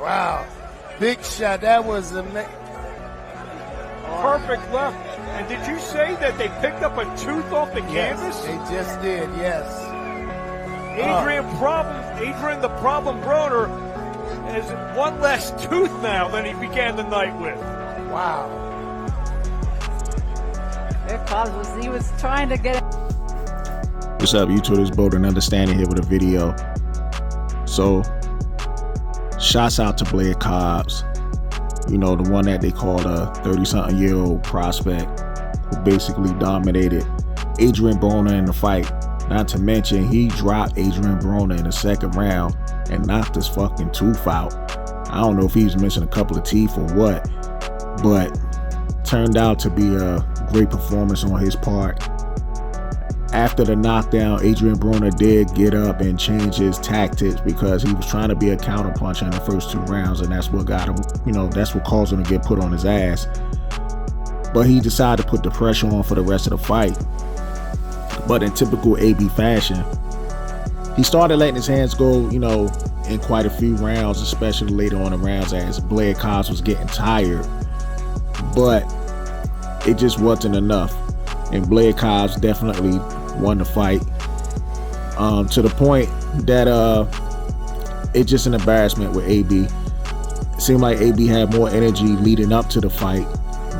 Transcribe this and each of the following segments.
Wow. Big shot. That was amazing. Perfect left. And did you say that they picked up a tooth off the canvas? They just did, yes. Adrien the problem Broner has one less tooth now than he began the night with. Wow. Blair Cobbs he was trying to get it. What's up, YouTube? It's Broner and Understanding here with a video. So, shouts out to Blair Cobbs. You know, the one that they called a 30-something-year-old prospect who basically dominated Adrien Broner in the fight. Not to mention, he dropped Adrien Broner in the second round and knocked his fucking tooth out. I don't know if he was missing a couple of teeth or what, but turned out to be a great performance on his part. After the knockdown, Adrien Broner did get up and change his tactics because he was trying to be a counterpuncher in the first 2 rounds, and that's what got him, you know, that's what caused him to get put on his ass. But he decided to put the pressure on for the rest of the fight. But in typical AB fashion, he started letting his hands go, you know, in quite a few rounds, especially later on in rounds as Blair Cobbs was getting tired. But it just wasn't enough. And Blair Cobbs definitely won the fight, to the point that it's just an embarrassment with AB. It seemed like AB had more energy leading up to the fight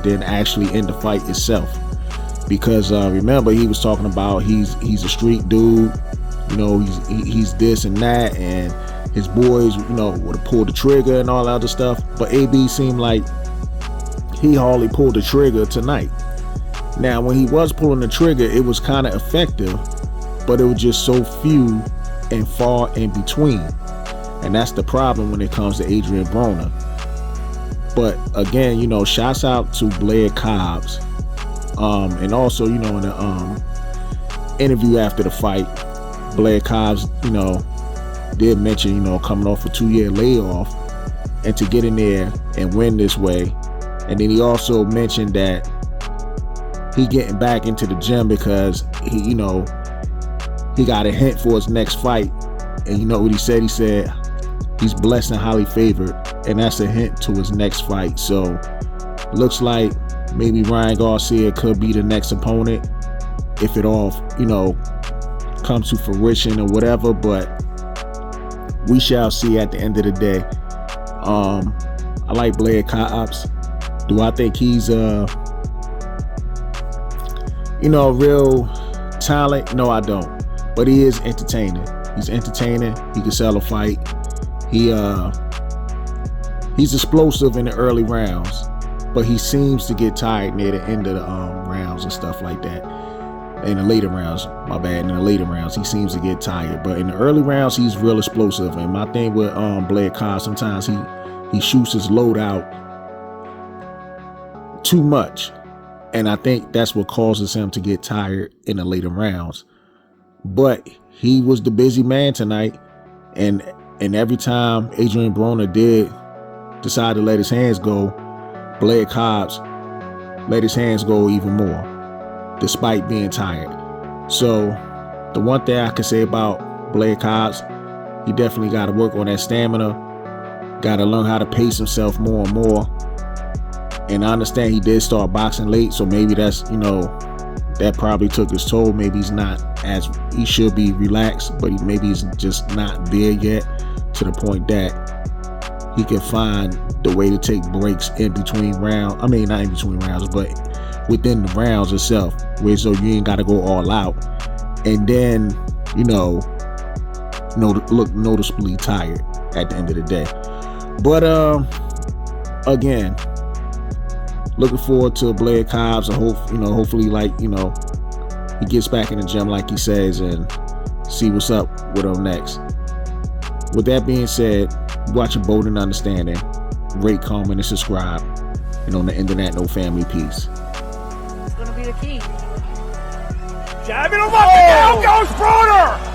than actually in the fight itself. Because remember, he was talking about he's a street dude, you know, he's this and that, and his boys, you know, would have pulled the trigger and all that other stuff. But AB seemed like he hardly pulled the trigger tonight. Now, when he was pulling the trigger, it was kind of effective, but it was just so few and far in between. And that's the problem when it comes to Adrien Broner. But again, you know, shouts out to Blair Cobbs. And also, you know, in the interview after the fight, Blair Cobbs, you know, did mention, you know, coming off a 2-year layoff and to get in there and win this way. And then he also mentioned that he getting back into the gym because he, you know, he got a hint for his next fight. And you know what he said? He said he's blessed and highly favored, and that's a hint to his next fight. So looks like maybe Ryan Garcia could be the next opponent if it all, you know, comes to fruition or whatever. But we shall see at the end of the day. I like Blair Cobbs. Do I think he's you know, real talent? No, I don't. But he is entertaining. He's entertaining. He can sell a fight. He's explosive in the early rounds, but he seems to get tired near the end of the rounds and stuff like that. In the later rounds, my bad. In the later rounds, he seems to get tired. But in the early rounds, he's real explosive. And my thing with Blair Cobbs, sometimes he shoots his load out too much. And I think that's what causes him to get tired in the later rounds. But he was the busy man tonight. And every time Adrien Broner did decide to let his hands go, Blair Cobbs let his hands go even more, despite being tired. So the one thing I can say about Blair Cobbs, he definitely got to work on that stamina. Got to learn how to pace himself more and more. And I understand he did start boxing late, so maybe that's, you know, that probably took his toll. Maybe he's not as, he should be relaxed, but maybe he's just not there yet to the point that he can find the way to take breaks in between rounds. I mean, not in between rounds, but within the rounds itself, where so you ain't got to go all out. And then, you know, look noticeably tired at the end of the day. But, again, looking forward to Blair Cobbs. I hope, you know, hopefully, like, you know, he gets back in the gym like he says and see what's up with him next. With that being said, watching Broner and Understanding. Rate, comment, and subscribe. And on the internet, no family, peace. It's going to be the key. Jabbing him up, and down goes Broner!